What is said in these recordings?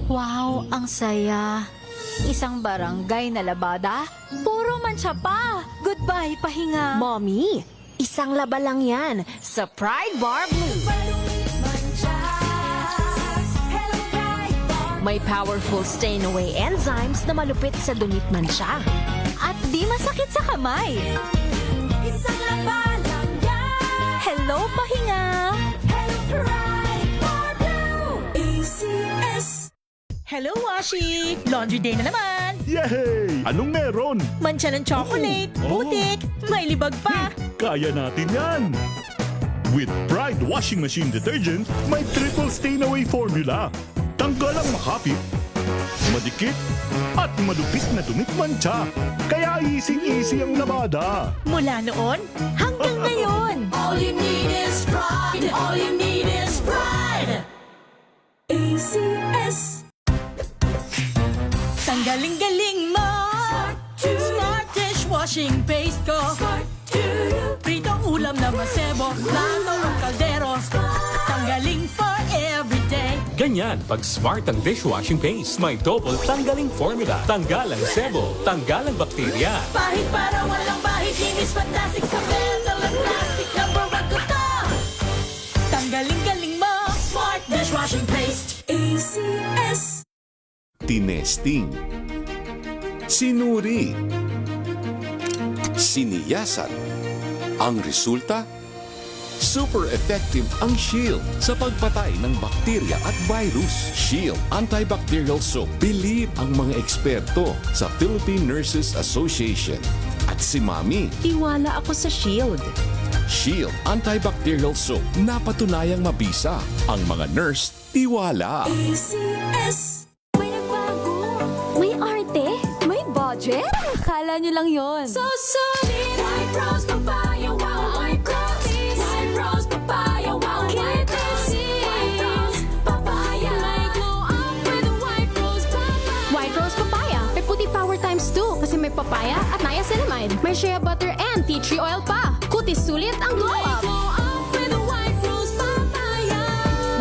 Wow, ang saya. Isang barangay na labada, puro mancha pa. Goodbye, pahinga. Mommy, isang laba lang yan sa Pride Bar Blue. May powerful stain-away enzymes na malupit sa dunit mancha. At di masakit sa kamay. Isang laba lang yan. Hello, pahinga. Hello, Pride Bar Blue. ACS. Hello, Washi! Laundry day na naman! Yay! Anong meron? Mancha ng chocolate, putik, may libag pa! Kaya natin yan! With Pride Washing Machine Detergent, may triple stain-away formula. Tanggal ang makapit, madikit, at malupit na dunit mancha. Kaya easy-easy ang labada. Mula noon hanggang ngayon! All you need is pride. All you need is pride. ACS. Tanggaling-galing mo! Smart dishwashing paste ko! Pritong ulam na masebo, plato ng kaldero. Tanggaling for everyday. Ganyan pag smart ang dishwashing paste. May double tanggaling formula. Tanggal ang sebo, tanggal ang bakterya. Pahit para walang bahid, linis fantastic sa metal at plastic. Number one ko to! Tanggaling-galing mo! Smart dishwashing paste. ACS. Tinesting, sinuri, siniyasan. Ang resulta? Super effective ang Shield sa pagpatay ng bakterya at virus. Shield Antibacterial Soap. Believe ang mga eksperto sa Philippine Nurses Association. At si Mami, Tiwala ako sa Shield. Shield Antibacterial Soap. Napatunayang mabisa. Ang mga nurse, tiwala. ACS. May nagbago. May arte. May budget. Kala nyo lang yon. So solid. White rose papaya, wow, white rose. White rose papaya, wow, white rose. White rose papaya. May glow up with white rose papaya. White Rose Papaya. May puti power times 2 kasi may papaya at niacinamide. May shea butter and tea tree oil pa. Kutis sulit ang glow May up. glow up with white rose papaya.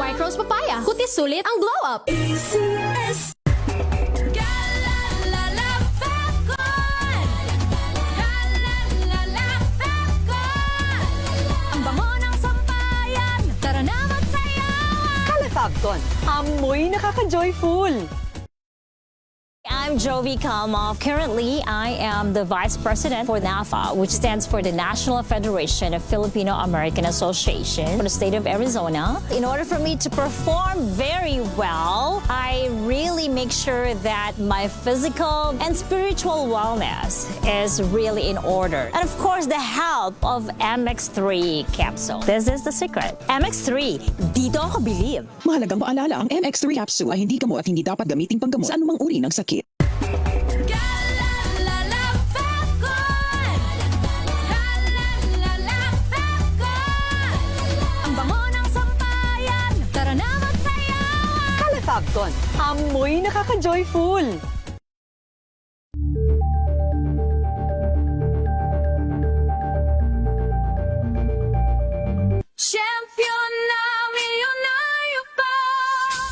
White Rose Papaya. Kutis sulit ang glow up. ACS. Galalala, Falcon. Galalala, Falcon. Ang bango ng sampayan. Tara na magsayawan. Calefabcon, amoy nakaka-joyful. I'm Jovi Kalmov. Currently, I am the Vice President for NAFA, which stands for the National Federation of Filipino American Association for the state of Arizona. In order for me to perform very well, I really make sure that my physical and spiritual wellness is really in order. And of course, the help of MX3 capsule. This is the secret. MX3, dito ako believe. Mahalagang paalala, ang MX3 capsule ay hindi gamot at hindi dapat gamiting panggamot sa anumang uri ng sakit. Galalala, Falcon. Galalala, Falcon. Ang bango ng sampayan. Tara na magsayawan. Calefabcon, amoy nakaka-joyful. Champion na milyonaryo pa.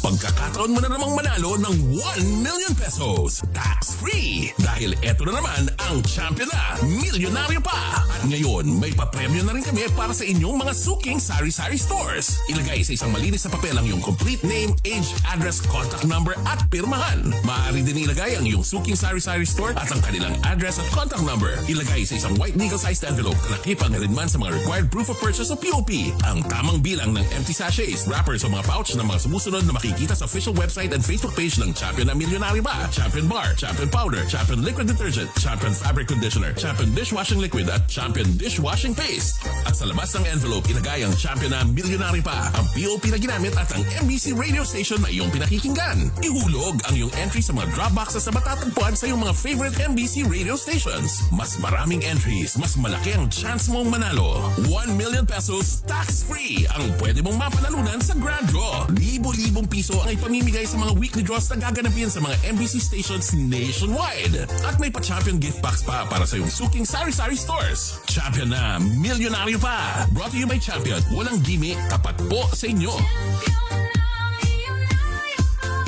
Pagkakataon mo na namang manalo ng 1 million pesos. Tax-free. Dahil eto na naman ang champion na milyonaryo pa. At ngayon, may papremyo na rin kami para sa inyong mga suking sari-sari stores. Ilagay sa isang malinis na papel ang iyong complete name, age, address, contact number at pirmahan. Maaari din ilagay ang iyong suking sari-sari store at ang kanilang address at contact number. Ilagay sa isang white nickel-sized envelope na nakipag rin man sa mga required proof of purchase o POP. Ang tamang bilang ng empty sachets, wrappers o mga pouch na mga sumusunod na makikita sa official website and Facebook page ng Champion na Milyonaryo Ba, Champion Bar, Champion Powder, Champion Liquid Detergent, Champion Fabric Conditioner, Champion Dishwashing Liquid at Champion Dishwashing Paste. At sa labas ng envelope, ilagay ang Champion na Milyonaryo Pa, ang POP na ginamit at ang MBC radio station na iyong pinakikinggan. Ihulog ang iyong entry sa mga drop boxes na matatagpuan sa iyong mga favorite MBC radio stations. Mas maraming entries, mas malaki ang chance mong manalo. 1 million pesos tax-free ang pwede mong mapanalunan sa Grand Draw. Libo-libong piso ang ipamimigay sa mga weekly draws na gaganapin sa mga MBC stations nationwide. At may pa-champion gift box pa para sa iyong suking sari-sari stores. Champion na milyonaryo pa. Brought to you by Champion. Walang gimmick, tapat po sa inyo. Champion na milyonaryo pa.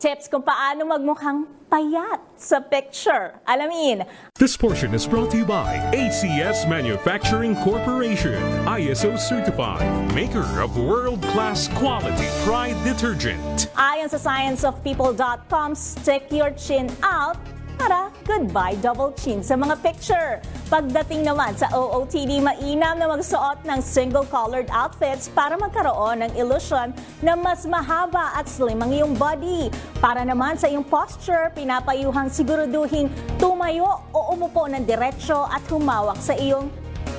Tips kung paano magmukhang payat sa picture. Alamin. This portion is brought to you by ACS Manufacturing Corporation, ISO certified, maker of world-class quality Pride detergent. Ayon sa scienceofpeople.com, stick your chin out para goodbye double chin sa mga picture. Pagdating naman sa OOTD, mainam na magsuot ng single-colored outfits para magkaroon ng illusion na mas mahaba at slim ang iyong body. Para naman sa iyong posture, pinapayuhang siguraduhin tumayo o umupo ng diretsyo at humawak sa iyong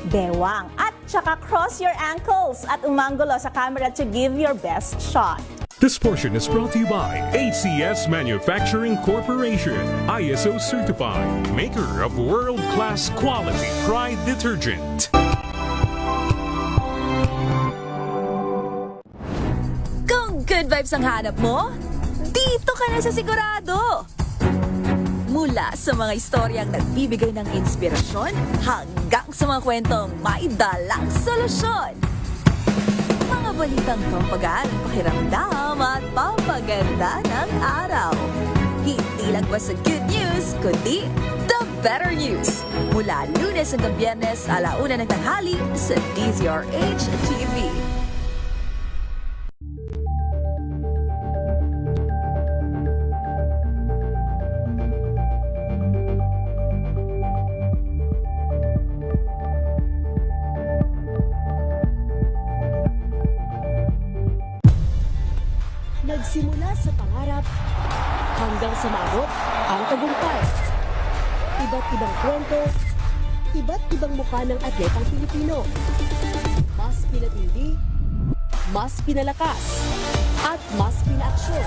bewang. At saka cross your ankles at umanggulo sa camera to give your best shot. This portion is brought to you by ACS Manufacturing Corporation, ISO certified, maker of world-class quality Pride detergent. Kung good vibes ang hanap mo, dito ka na sa sigurado! Mula sa mga istoryang nagbibigay ng inspirasyon hanggang sa mga kwentong may dalang solusyon. Mga balitang pampagaan ang pakiramdam at pampaganda ng araw. Hindi lang basta good news, kundi the better news. Mula Lunes hanggang Biyernes, 1:00 ng tanghali sa DZRH TV. Nagsimula sa pangarap hanggang sa maabot ang tagumpay. Iba't ibang kwento, iba't ibang mukha ng atletang Pilipino. Mas pinatindi, mas pinalakas, at mas pinaaksyon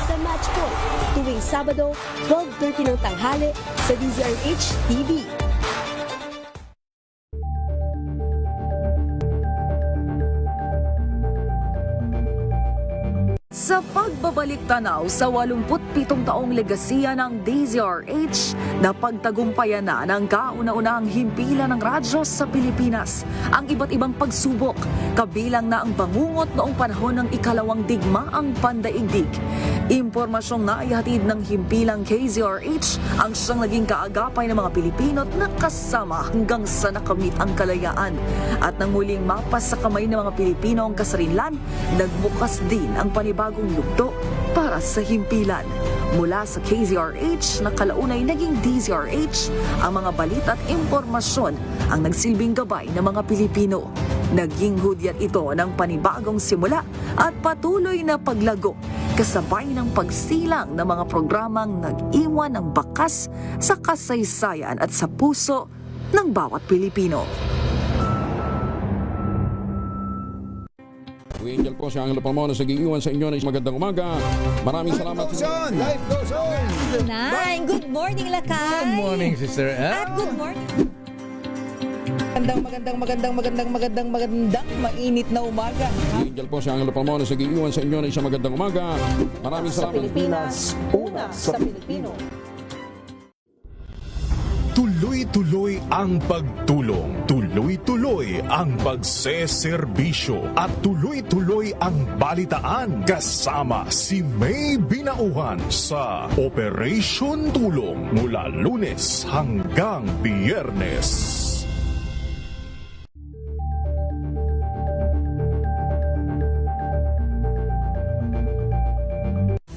sa Match Point tuwing Sabado, 12:30 ng tanghali sa DZRH TV. Sa pagbabalik tanaw sa 87 taong legasiya ng DZRH, napagtagumpayan na ng kauna-unahang himpilan ng radyo sa Pilipinas ang iba't ibang pagsubok, kabilang na ang bangungot noong panahon ng ikalawang digmaang pandaigdig. Impormasyong naihatid ng himpilang KZRH ang siyang naging kaagapay ng mga Pilipino at nakasama hanggang sa nakamit ang kalayaan. At nang muling mapas sa kamay ng mga Pilipino ang kasarinlan, nagbukas din ang panibagong yugto para sa himpilan. Mula sa KZRH na kalaunay naging DZRH, ang mga balita at impormasyon ang nagsilbing gabay ng mga Pilipino. Naging hudyat ito ng panibagong simula at patuloy na paglago, kasabay ng pagsilang ng mga programang nag-iwan ng bakas sa kasaysayan at sa puso ng bawat Pilipino. Angel po si Angelo Palmona sa giiwan sa inyo ng magandang umaga. Maraming salamat. Life goes on! Nine, good morning, Lakay. Good morning, Sister Ann. At good morning. Magandang mainit na umaga. Angel po si Angelo Palmona sa giiwan sa inyo ng isang magandang umaga. Maraming salamat. Pilipinas, una sa Pilipino. Tuloy-tuloy ang pagtulong, tuloy-tuloy ang pagseserbisyo, at tuloy-tuloy ang balitaan kasama si May Binauhan sa Operation Tulong mula Lunes hanggang Biyernes.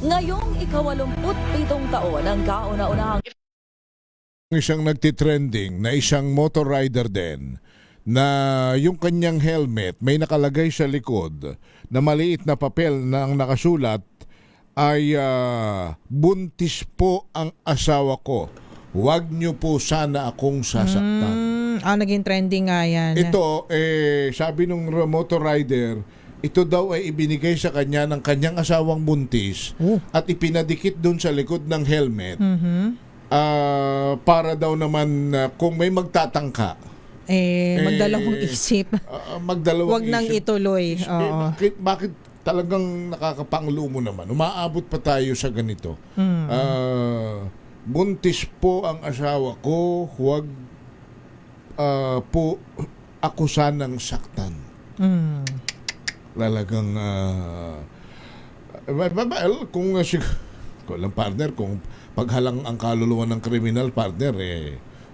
Ngayong ika-87 taon ang kauna-unahang Isang nagtitrending na isang motor rider din na yung kanyang helmet may nakalagay sa likod na maliit na papel na ang nakasulat ay buntis po ang asawa ko. Huwag niyo po sana akong sasaktan. Naging trending nga yan. Ito, sabi nung motor rider, ito daw ay ibinigay sa kanya ng kanyang asawang buntis at ipinadikit doon sa likod ng helmet. Para daw naman kung may magtatangka magdalawang isip. Magdalawang Wag nang ituloy. Bakit talagang nakakapanglo mo naman? Umaabot pa tayo sa ganito. Buntis po ang asawa ko, huwag po ako sanang saktan. Lalagang kung Ko lang partner kung paghalang ang kaluluwa ng kriminal partner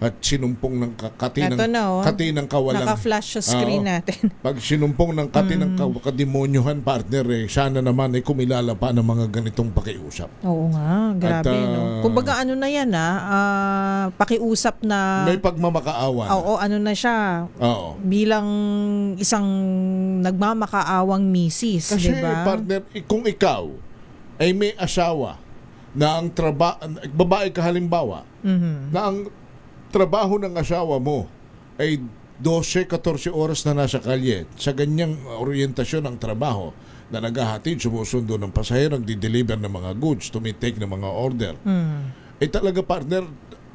at sinumpong ng kati Ito na, ng kawalang naka-flash sa screen natin. Pag sinumpong ng kati ng kademonyohan partner sana naman ay kumilala pa ng mga ganitong pakiusap. Oo nga, grabe. At, no? Kumbaga ano na yan pakiusap na... May pagmamakaawan. Oo, ano na siya. Oo. Bilang isang nagmamakaawang misis, Kasi di ba? partner, kung ikaw ay may asawa na ang babae ka halimbawa, na ang trabaho ng asawa mo ay 12-14 oras na nasa kalye sa ganyang orientasyon ng trabaho na naghahatid, sumusundo ng pasahero, nagdi-deliver ng mga goods, tumitake ng mga order. Talaga partner,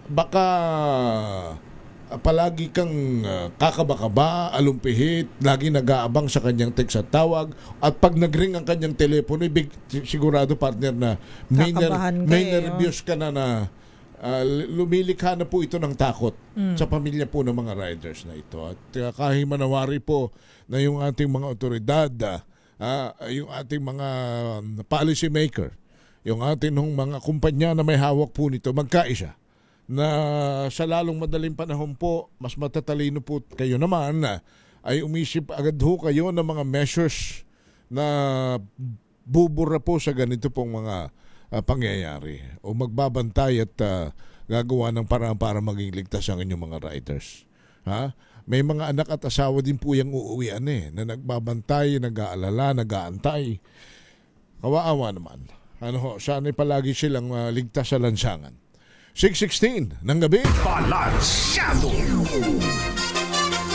baka palagi kang kakaba-kaba, alumpihit, lagi nag-aabang sa kanyang text at tawag, at pag nag-ring ang kanyang telepono, sigurado partner na may nervyos ka na lumilikha na po ito ng takot sa pamilya po ng mga riders na ito. At kahimanawari po na yung ating mga otoridad, yung ating mga policy maker, yung ating mga kumpanya na may hawak po nito, magkaisa na sa lalong madaling panahon po, mas matatalino po kayo naman ay umisip agad ho kayo ng mga measures na bubura po sa ganito pong mga pangyayari o magbabantay at gagawa ng paraan para maging ligtas ang inyong mga riders. May mga anak at asawa din po yung uuwian na nagbabantay, nag-aalala, nag-aantay. Kawaawa naman. Sana'y palagi silang ligtas sa lansangan. 6:16 ng gabi. Balansyado!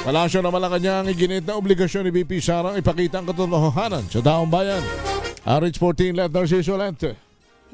Palasyo na Malacanang iginit na obligasyon ni VP Sara ipakita ang katotohanan sa taong bayan. RH14 Let Narciso Lente.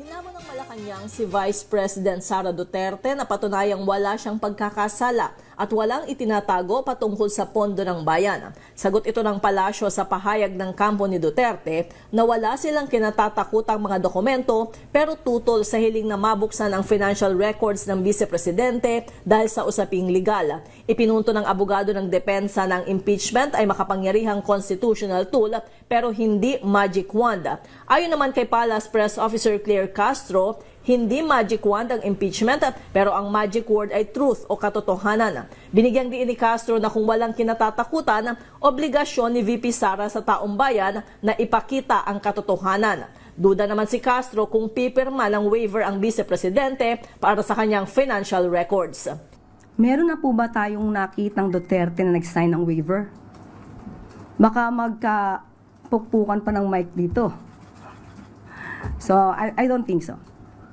Hinamon ng Malacanang si Vice President Sara Duterte na patunayang wala siyang pagkakasala at walang itinatago patungkol sa pondo ng bayan. Sagot ito ng palasyo sa pahayag ng kampo ni Duterte na wala silang kinatatakutang mga dokumento pero tutol sa hiling na mabuksan ang financial records ng Vice Presidente dahil sa usaping legal. Ipinunto ng abogado ng depensa ng impeachment ay makapangyarihang constitutional tool pero hindi magic wand. Ayon naman kay Palace Press Officer Claire Castro, hindi magic wand ang impeachment pero ang magic word ay truth o katotohanan. Binigyang diin ni Castro na kung walang kinatatakutan, obligasyon ni VP Sara sa taong bayan na ipakita ang katotohanan. Duda naman si Castro kung pipirma ng waiver ang Vice Presidente para sa kanyang financial records. Meron na po ba tayong nakitang Duterte na nag-sign ng waiver? Baka magkapukpukan pa ng mic dito. So, I don't think so.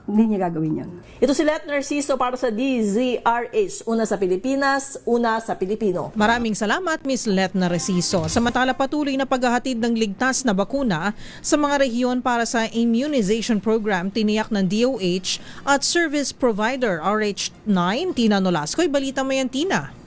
Hindi niya gagawin yun. Ito si Let Narciso para sa DZRH. Una sa Pilipinas, una sa Pilipino. Maraming salamat, Ms. Let Narciso. Samantala patuloy na paghahatid ng ligtas na bakuna sa mga rehiyon para sa immunization program tiniyak ng DOH at service provider RH9. Tina Nolasco, balita mo yan, Tina.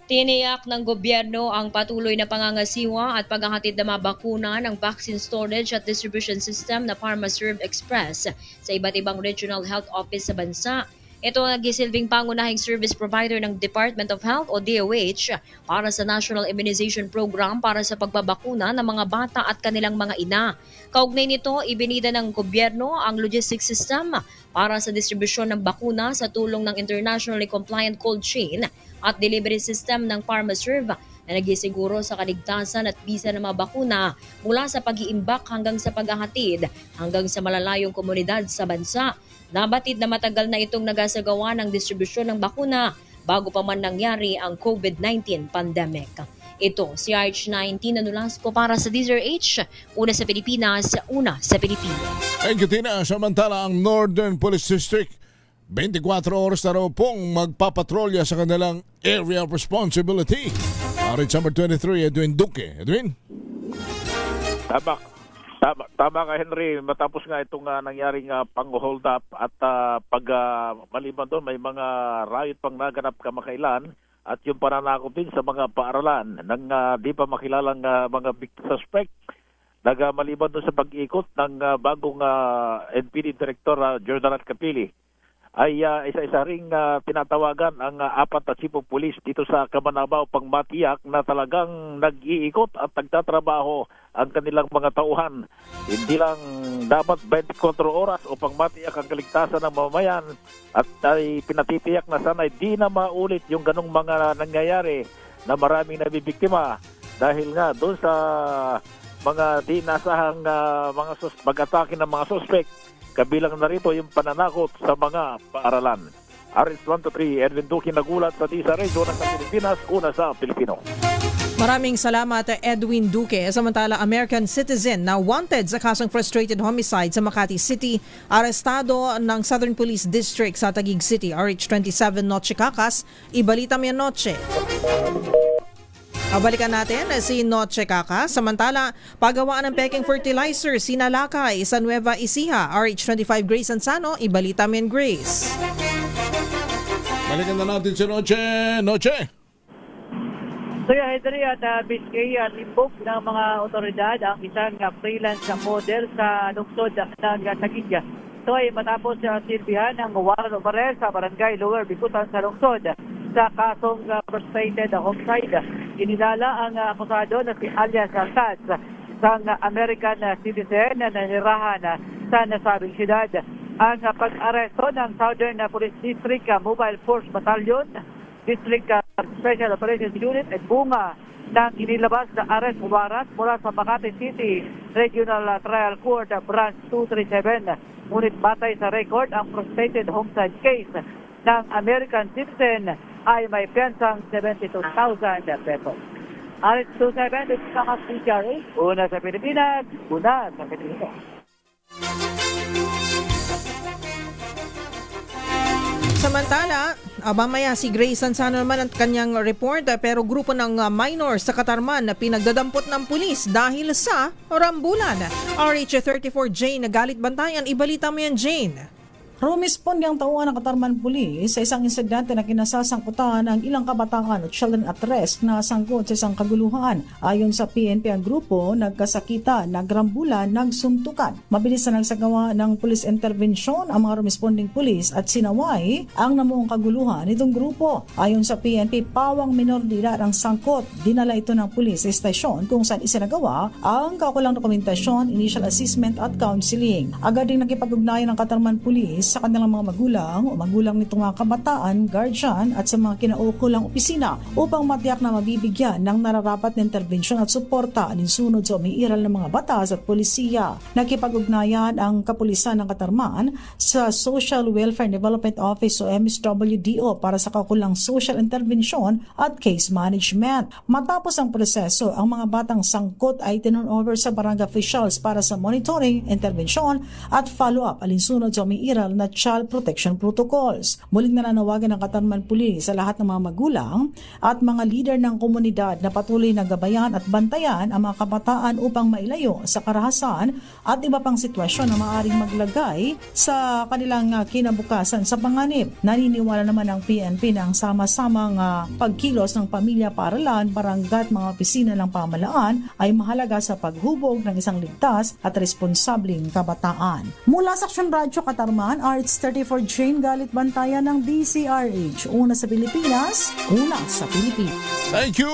Tiniyak ng gobyerno ang patuloy na pangangasiwa at paghahatid ng mga bakuna ng vaccine storage at distribution system na PharmaServe Express sa iba't ibang regional health office sa bansa. Ito ang nagisilbing pangunahing service provider ng Department of Health o DOH para sa National Immunization Program para sa pagbabakuna ng mga bata at kanilang mga ina. Kaugnay nito, ibinida ng gobyerno ang logistics system para sa distribusyon ng bakuna sa tulong ng internationally compliant cold chain at delivery system ng PharmaServe na nagisiguro sa kaligtasan at bisa ng mga bakuna mula sa pag-iimbak hanggang sa paghahatid hanggang sa malalayong komunidad sa bansa. Nabatid na matagal na itong nagasagawa ng distribusyon ng bakuna bago pa man nangyari ang COVID-19 pandemic. Ito si RH9 Tina Nolasco para sa DZRH, una sa Pilipinas, una sa Pilipinas. Thank you, Tina. Samantala ang Northern Police District 24 oras na raw pong magpapatrolya sa kanilang area of responsibility. RH number 23, Edwin Duque. Edwin? Tama ka, Henry. Matapos nga itong nangyaring pang-hold up at pag maliban doon, may mga riot pang naganap kamakailan at yung pananakop din sa mga paaralan ng di pa makilalang mga big suspect. Maliban doon sa pag-ikot ng bagong NPD Director Jordan Capili. ay isa-isa ring tinatawagan ang apat na chief of police dito sa Camanabao pang matiyak na talagang nag-iikot at nagtatrabaho ang kanilang mga tauhan. Hindi lang dapat 24 oras upang matiyak ang kaligtasan ng mamamayan at ay pinatitiyak na sana di na maulit yung ganong mga nangyayari na maraming nabibiktima dahil nga doon sa mga di nasahang mga pag-atake ng mga suspect. Kabilang na rito yung pananakot sa mga paaralan. RS123, Edwin Duque nagulat sa Tisa Region ng Pilipinas, una sa Pilipino. Maraming salamat Edwin Duque. Samantala, American citizen na wanted sa kasong frustrated homicide sa Makati City, arestado ng Southern Police District sa Taguig City, RH27 Noche Cacas. Ibalita mo yan, Noche. Balikan natin si Noche Caca. Samantala, paggawaan ng peking fertilizer sinalakay sa Nueva Ecija, RH25 Grace Ansano. Ibalita mo yan, Grace. Balikan na natin si Noche. Noche! Kuya Henry at Biscay at imbog ng mga otoridad ang isang freelance model sa lungsod ng Taguig. Ito ay matapos silbihan ng warrant of arrest sa barangay Lower Bikutan sa lungsod sa kasong frustrated homicide. Inilala ang akusado na si alias Alcaz, isang American citizen na nanirahan sa nasabing siyudad. Ang pag-aresto ng Southern Police District Mobile Force Battalion, District Special Operations Unit at bunga ng inilabas na arrest warrant mula sa Makati City Regional Trial Court Branch 237. Ngunit batay sa record, ang frustrated homicide case ng American citizen ay may piyansang 72,000 pesos. RH27, ito sa PCRA, una sa Pilipinas, una sa Pilipinas. Samantala, mamaya si Grace Ansano naman ang kanyang report, pero grupo ng minors sa Katarman na pinagdadampot ng pulis dahil sa rambulan. RH34 Jane, nagalit bantayan. Ibalita mo yan, Jane. Rumispond ang tauhan ng Katarman Police sa isang insidente na kinasasangkutan ang ilang kabataan at children at risk na sangkot sa isang kaguluhan. Ayon sa PNP, ang grupo nagkasakita, nagrambulan, nagsuntukan. Mabilis na nagsagawa ng police intervention ang mga responding police at sinaway ang namuong kaguluhan nitong grupo. Ayon sa PNP, pawang minor de edad ang sangkot. Dinala ito ng police sa estasyon kung saan isinagawa ang kaukulang dokumentasyon, initial assessment at counseling. Agad ding nakipag-ugnayan ng Katarman Police sa kanilang mga magulang o magulang nitong mga kabataan, guardian at sa mga kinaukulang opisina upang matiyak na mabibigyan ng nararapat na intervensyon at suporta alinsunod sa umiiral ng mga batas at polisiya. Nakipag-ugnayan ang kapulisan ng Katarman sa Social Welfare and Development Office o MSWDO para sa kaukulang social intervention at case management. Matapos ang proseso, ang mga batang sangkot ay tinurnover sa barangay officials para sa monitoring, intervention at follow-up alinsunod sa umiiral na child protection protocols. Muling nananawagan ng Katarman Police sa lahat ng mga magulang at mga leader ng komunidad na patuloy na gabayan at bantayan ang mga kabataan upang mailayo sa karahasan at iba pang sitwasyon na maaaring maglagay sa kanilang kinabukasan sa panganib. Naniniwala naman ang PNP na ang sama-samang pagkilos ng pamilya, paaralan, barangay at mga opisina ng pamahalaan ay mahalaga sa paghubog ng isang ligtas at responsabling kabataan. Mula sa Aksyon Radyo Katarman, RH34 Jane, galit bantayan ng DCRH. Una sa Pilipinas, una sa Pilipinas. Thank you,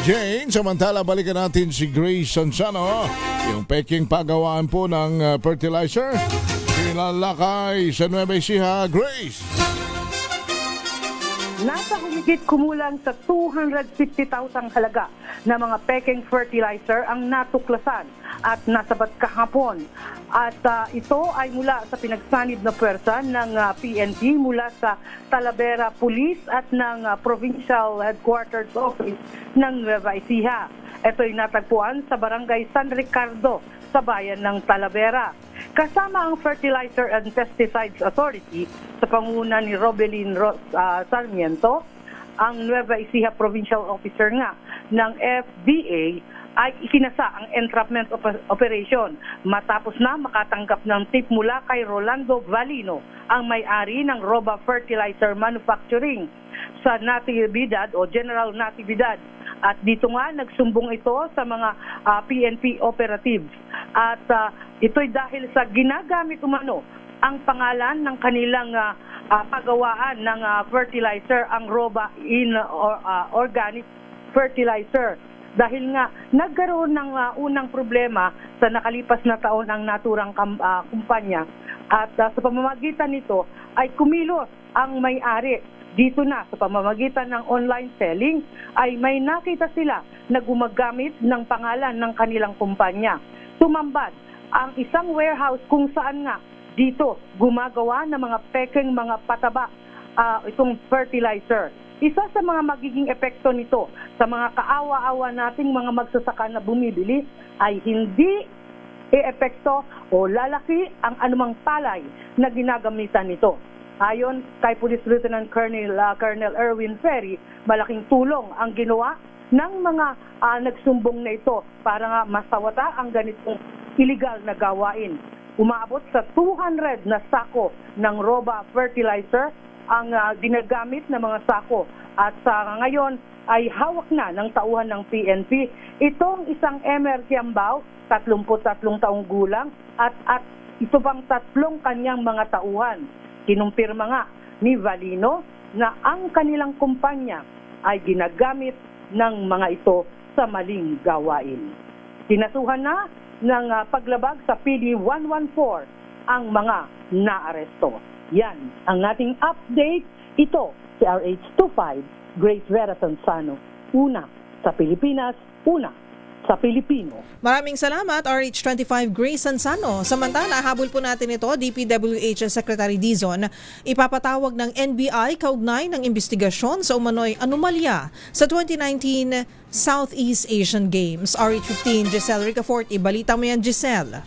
Jane. Samantala, balikan natin si Grace Ansano. Yung peking pagawaan po ng fertilizer. Sinalakay sa Nueva Ecija. Grace! Nasa humigit kumulang sa 250,000 halaga na mga peking fertilizer ang natuklasan at nasabat kahapon. At ito ay mula sa pinagsanib na puwersa ng PNP mula sa Talavera Police at ng Provincial Headquarters Office ng Nueva Ecija. Ito ay natagpuan sa Barangay San Ricardo sa bayan ng Talavera. Kasama ang Fertilizer and Pesticides Authority sa pangunguna ni Robelin Sarmiento, ang Nueva Ecija Provincial Officer nga ng FDA ay ikinasa ang entrapment operation matapos na makatanggap ng tip mula kay Rolando Valino, ang may-ari ng Roba Fertilizer Manufacturing sa Natividad o General Natividad. At dito nga nagsumbong ito sa mga PNP operatives. At ito'y dahil sa ginagamit umano ang pangalan ng kanilang pagawaan ng fertilizer, ang Roba Organic Fertilizer. Dahil nga nagkaroon ng unang problema sa nakalipas na taon ang naturang kumpanya at sa pamamagitan nito ay kumilos ang may-ari. Dito na sa pamamagitan ng online selling ay may nakita sila na gumagamit ng pangalan ng kanilang kumpanya. Tumambad ang isang warehouse kung saan nga dito gumagawa ng mga pekeng mga pataba itong fertilizer. Isa sa mga magiging epekto nito sa mga kaawa-awa nating mga magsasaka na bumibili ay hindi e-epekto o lalaki ang anumang palay na ginagamitan nito. Ayon kay Police Lieutenant Colonel Erwin Ferry, malaking tulong ang ginawa ng mga nagsumbong na ito para nga masawata ang ganitong illegal na gawain. Umaabot sa 200 na sako ng Roba Fertilizer ang ginagamit na mga sako at sa ngayon ay hawak na ng tauhan ng PNP. Itong isang Emer Tiambao, 33 taong gulang at ito pang 3 kanyang mga tauhan. Kinumpirma nga ni Valino na ang kanilang kumpanya ay ginagamit ng mga ito sa maling gawain. Kinasuhan na ng paglabag sa PD 114 ang mga naaresto. Yan ang ating update. Ito si RH25, Grace Vera Sansano. Una sa Pilipinas, una sa Pilipino. Maraming salamat, RH25 Grace Sansano. Samantala, habol po natin ito, DPWH Secretary Dizon, ipapatawag ng NBI kaugnay ng investigasyon sa umano'y anomalya sa 2019 Southeast Asian Games. RH15, Giselle Ricafort, ibalita mo yan, Giselle.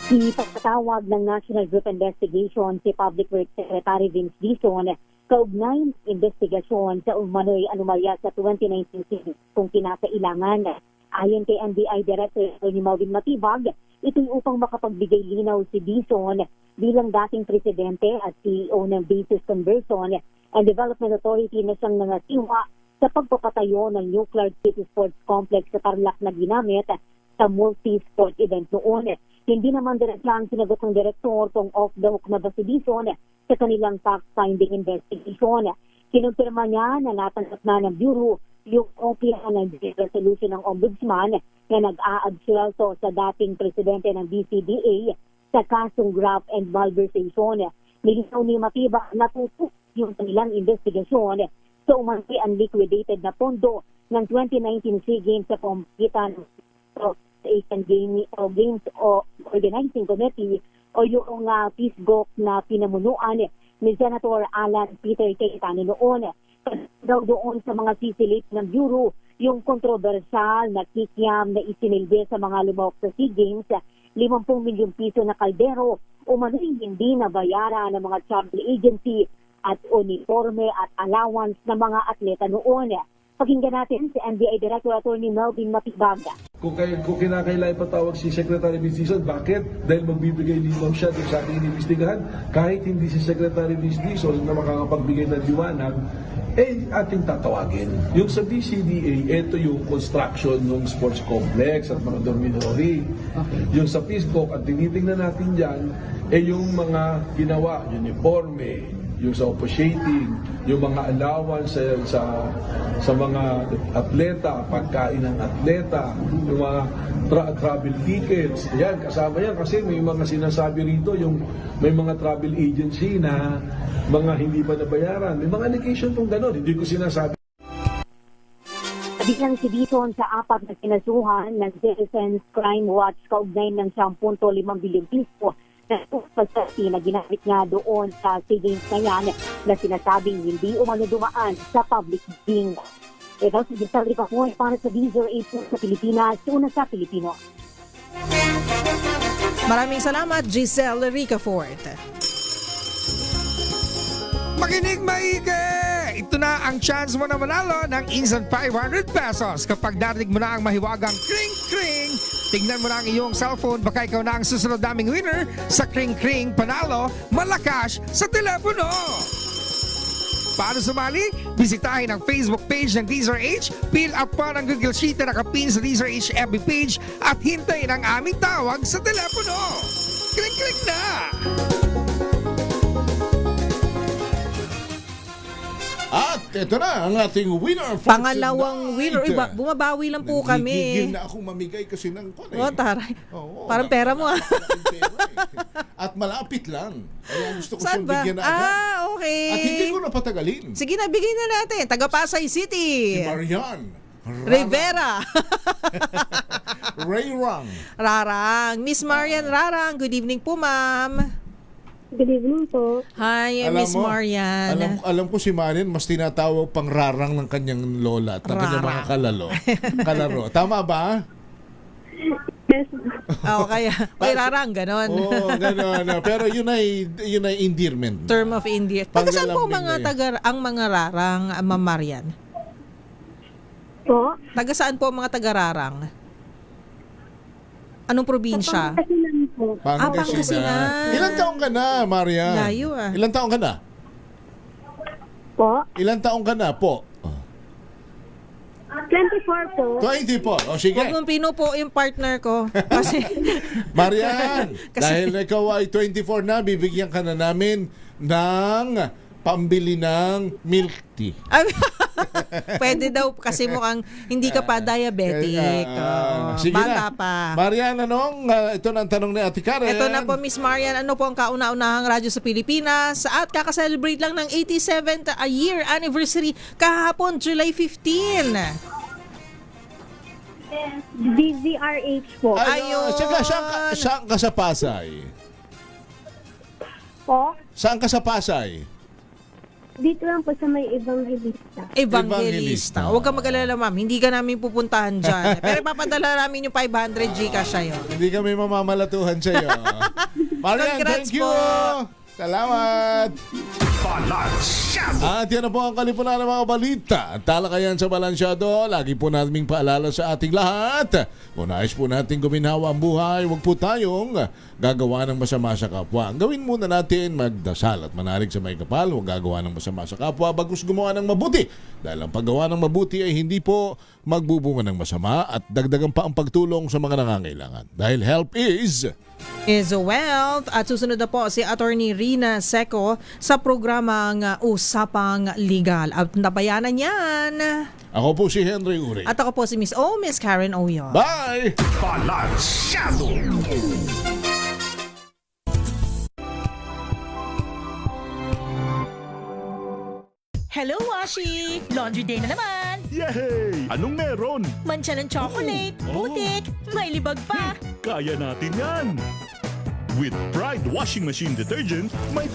Ipapatawag ng National Group Investigation si Public Works Secretary Vince Dizon kaugnay ng investigasyon sa umano'y anomalya sa 2019 kung kinakailangan. Ayon kay NBI Director ni Melvin Matibag, ito'y upang makapagbigay linaw si Dizon bilang dating presidente at CEO ng Basis Conversion and Development Authority na siyang nangasiwa sa pagpapatayo ng Nuclear City Sports Complex sa Tarlac na ginamit sa multi-sport event noon. Hindi naman direktang sinagot ng direktor kung off the hook na ba si Dizon sa kanilang fact-finding investigation. Kinumpirma niya na natanggap na ng Bureau yung kopya ng resolution ng Ombudsman na nag-a-absuelto sa dating presidente ng DCDA sa kasong graft and malversation. Nilinaw ni Matibag na tutok yung kanilang investigasyon sa umano'y unliquidated na pondo ng 2019 SEA Games sa pamamagitan ng Asian Games Organizing Committee o yung PISGOC na pinamunuan ni Senator Alan Peter Cayetano noon. Daw doon sa mga sisilit ng Bureau yung kontrobersyal na kikiam na isinilbi sa mga lumahok sa SEA Games 50 milyong piso na kaldero umano'y hindi nabayaran ng mga travel agency at uniforme at allowance ng mga atleta noon. Pakinggan natin si NBI Director Attorney Melvin Matibag. Kung kinakailangan ipatawag si Secretary Vince Dizon, bakit? Dahil magbibigay linaw siya doon sa ating inimbestigahan. Kahit hindi si Secretary Vince Dizon na makakapagbigay ng liwanag, ating tatawagin. Yung sa DCDA, ito yung construction ng sports complex at mga dormitory. Okay. Yung sa PISGOC, at tinitingnan natin dyan, yung mga ginawa, uniforme, yung sa officiating, yung mga allowance sa mga atleta, pagkain ng atleta, yung mga travel tickets. Yan, kasama yan kasi may mga sinasabi rito, yung may mga travel agency na mga hindi pa nabayaran. May mga allegation kung gano'n. Hindi ko sinasabi. Bilang si Dizon sa 4 na kinasuhan ng Citizens Crime Watch kaugnay ng 10.5 bilyong piso na facility na ginamit nga doon sa SEA Games na yan na sinasabing hindi umano dumaan sa public bidding. Ito si Giselle Ricafort para sa D08 sa Pilipinas, una sa Pilipino. Maraming salamat, Giselle Ricafort. Makinig maigi! Ito na ang chance mo na manalo ng instant 500 pesos kapag narinig mo na ang mahiwagang kring-kring. Tingnan mo na ang iyong cellphone, baka ikaw na ang susunod naming winner sa kring-kring panalo malakas sa telepono. Paano sumali? Bisitahin ang Facebook page ng DZRH, fill up pa ng Google Sheet na nakapin sa DZRH FB page at hintayin ang aming tawag sa telepono. Kring-kring na! ito na ang ating winner for Pangalawang winner. tonight. Bumabawi lang po Nanggigigil kami. na akong mamigay kasi ng Oh, taray. Oo, Parang pera mo ah. At malapit lang. Kaya gusto ko Saan siyang ba? bigyan na agad. Okay. At hindi ko na patagalin. Sige na, bigay na natin. Taga Pasay City. Si Marian Rivera. Ray Rang. Rarang. Miss Marian Rarang. Good evening po, ma'am. Good evening po. Hi, Miss Marian. Alam ko si Marian mas tinatawag pang rarang ng kanyang lola at ng kanyang mga kalaro. Tama ba? Yes. Oo, kaya. Oy, Rarang, ganon. Oo, gano'n. Pero yun ay endearment. Term of endearment. Taga saan po Panglalambing na ang mga Rarang, Ma'am Marian? Po? Taga saan po ang mga taga-Rarang? Anong probinsya? Pangasinan po. Pangasinan. Ilang taong ka na, Marian? Layo ah. Ilang taong ka na? Po? Ilang taong ka na po? 24 po. 24. O sige. Huwag mong pinupo yung partner ko. Kasi, Marian, dahil ikaw ay 24 na, bibigyan ka na namin ng pambili ng milk tea. pwede daw kasi mukhang hindi ka pa diabetic. Sige Bata na. pa. Marian, ito na ang tanong ni Ate Karen. Ito na po, Miss Marian. Ano po ang kauna-unahang radyo sa Pilipinas? At kakaselebrate lang ng 87th year anniversary kahapon, July 15. DZRH po. Ayun. Saan ka sa Pasay? Po? Saan ka sa Pasay? Dito lang po sa may evangelista. Evangelista. Huwag ka mag-alala, ma'am. Hindi ka namin pupuntahan dyan. Pero papadala namin yung 500 Gcash sa'yo. Hindi kami mamamalatuhan sa iyo. Marian, Congrats thank you. po. Salamat. At yan na po ang kalipunan ng mga balita. Talakayan sa Balansyado. Lagi po nating paalala sa ating lahat. Kung nais po natin guminhawa ang buhay, huwag po tayong gagawa ng masama sa kapwa. Ang gawin muna natin, magdasal at manalig sa may kapal. Huwag gagawa ng masama sa kapwa, bagus gumawa ng mabuti. Dahil ang paggawa ng mabuti ay hindi po magbubunga ng masama at dagdagan pa ang pagtulong sa mga nangangailangan. Dahil help is wealth. At susunod na po si Attorney Rina Seco sa programang Usapang Legal. At nabayanan yan. Ako po si Henry Uri. At ako po si Miss Karen Oyo. Bye! Balansyado. Hello, Washi! Laundry day na naman! Yay! Anong meron? Mancha ng chocolate, putik, may libag pa! Kaya natin yan! With Pride Washing Machine Detergent, may